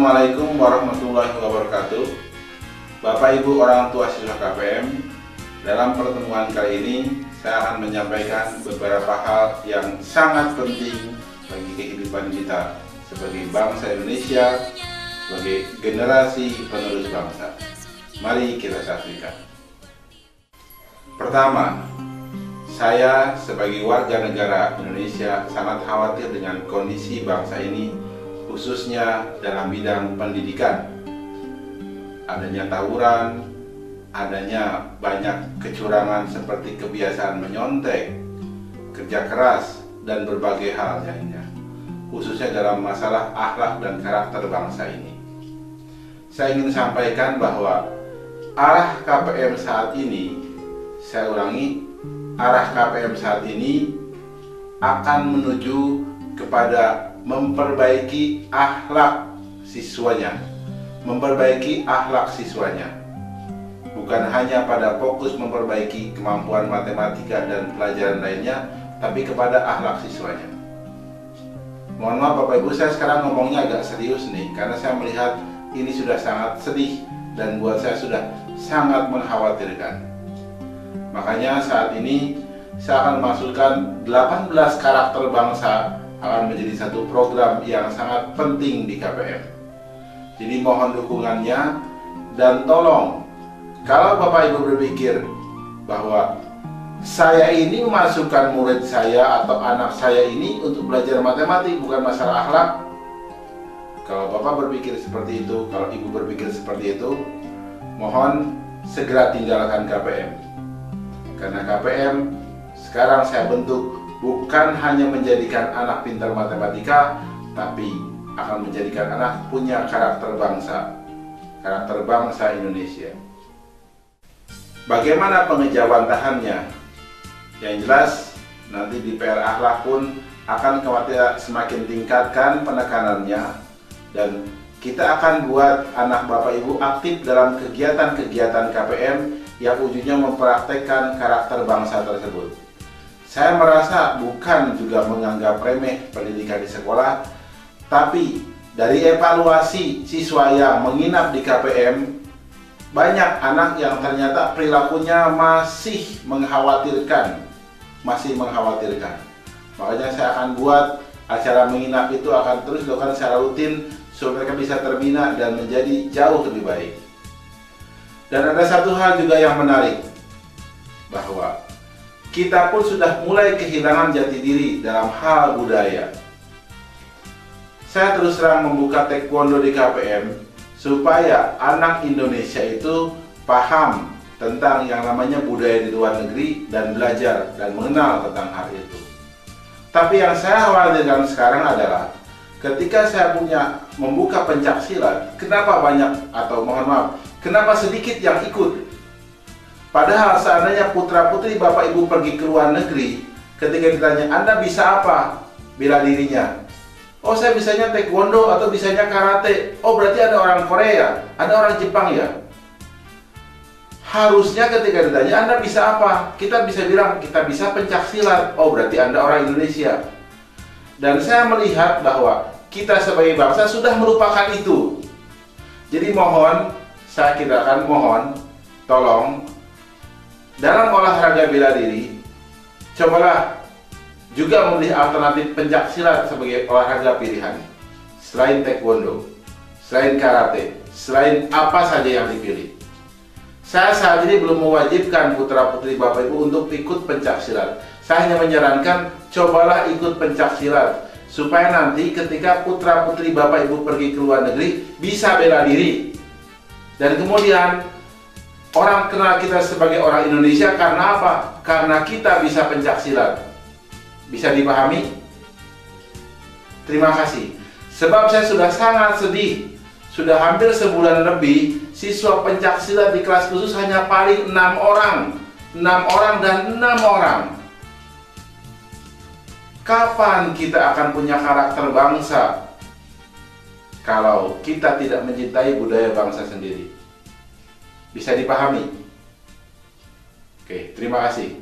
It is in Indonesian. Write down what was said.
Assalamualaikum warahmatullahi wabarakatuh. Bapak Ibu orang tua siswa KPM, dalam pertemuan kali ini saya akan menyampaikan beberapa hal yang sangat penting bagi kehidupan kita sebagai bangsa Indonesia, sebagai generasi penerus bangsa. Mari kita saksikan. Pertama, saya sebagai warga negara Indonesia sangat khawatir dengan kondisi bangsa ini, khususnya dalam bidang pendidikan. Adanya tawuran, adanya banyak kecurangan seperti kebiasaan menyontek, kerja keras, dan berbagai hal lainnya, khususnya dalam masalah akhlak dan karakter bangsa ini. Saya ingin sampaikan bahwa arah KPM saat ini, saya ulangi, arah KPM saat ini akan menuju kepada memperbaiki akhlak siswanya, bukan hanya pada fokus memperbaiki kemampuan matematika dan pelajaran lainnya, tapi kepada akhlak siswanya. Mohon maaf Bapak Ibu, saya sekarang ngomongnya agak serius nih, karena saya melihat ini sudah sangat sedih dan buat saya sudah sangat mengkhawatirkan. Makanya saat ini saya akan masukkan 18 karakter bangsa akan menjadi satu program yang sangat penting di KPM. Jadi mohon dukungannya, dan tolong kalau Bapak Ibu berpikir bahwa saya ini memasukkan murid saya atau anak saya ini untuk belajar matematik bukan masalah akhlak. Kalau Bapak berpikir seperti itu, kalau Ibu berpikir seperti itu, mohon segera tinggalkan KPM. Karena KPM sekarang saya bentuk bukan hanya menjadikan anak pintar matematika, tapi akan menjadikan anak punya karakter bangsa Indonesia. Bagaimana pengejawantahannya? Yang jelas, nanti di PR akhlak pun akan khawatir semakin tingkatkan penekanannya, dan kita akan buat anak Bapak Ibu aktif dalam kegiatan-kegiatan KPM yang ujungnya mempraktekkan karakter bangsa tersebut. Saya merasa bukan juga menganggap remeh pendidikan di sekolah, tapi dari evaluasi siswa yang menginap di KPM, banyak anak yang ternyata perilakunya masih mengkhawatirkan. Makanya saya akan buat acara menginap itu akan terus dilakukan secara rutin supaya mereka bisa terbina dan menjadi jauh lebih baik. Dan ada satu hal juga yang menarik, bahwa kita pun sudah mulai kehilangan jati diri dalam hal budaya. Saya terus terang membuka taekwondo di KPM supaya anak Indonesia itu paham tentang yang namanya budaya di luar negeri dan belajar dan mengenal tentang hal itu. Tapi yang saya khawatirkan sekarang adalah ketika saya membuka pencaksilat, kenapa banyak atau mohon maaf, kenapa sedikit yang ikut? Padahal seandainya putra-putri Bapak Ibu pergi ke luar negeri, ketika ditanya, Anda bisa apa? Bela dirinya. Oh, saya bisanya taekwondo atau bisanya karate. Oh, berarti ada orang Korea, ada orang Jepang ya? Harusnya ketika ditanya, Anda bisa apa? Kita bisa bilang, kita bisa pencaksilat. Oh, berarti Anda orang Indonesia. Dan saya melihat bahwa kita sebagai bangsa sudah melupakan itu. Jadi kita akan mohon, tolong, dalam olahraga bela diri, cobalah juga memilih alternatif pencaksilat sebagai olahraga pilihan. Selain taekwondo, selain karate, selain apa saja yang dipilih. Saya saat ini belum mewajibkan putra-putri Bapak Ibu untuk ikut pencaksilat. Saya hanya menyarankan, cobalah ikut pencaksilat, supaya nanti ketika putra-putri Bapak Ibu pergi ke luar negeri, bisa bela diri. Dan kemudian orang kenal kita sebagai orang Indonesia karena apa? Karena kita bisa pencaksilat. Bisa dipahami? Terima kasih. Sebab saya sudah sangat sedih. Sudah hampir sebulan lebih, siswa pencaksilat di kelas khusus hanya paling 6 orang. 6 orang dan 6 orang. Kapan kita akan punya karakter bangsa kalau kita tidak mencintai budaya bangsa sendiri? Bisa dipahami? Oke, terima kasih.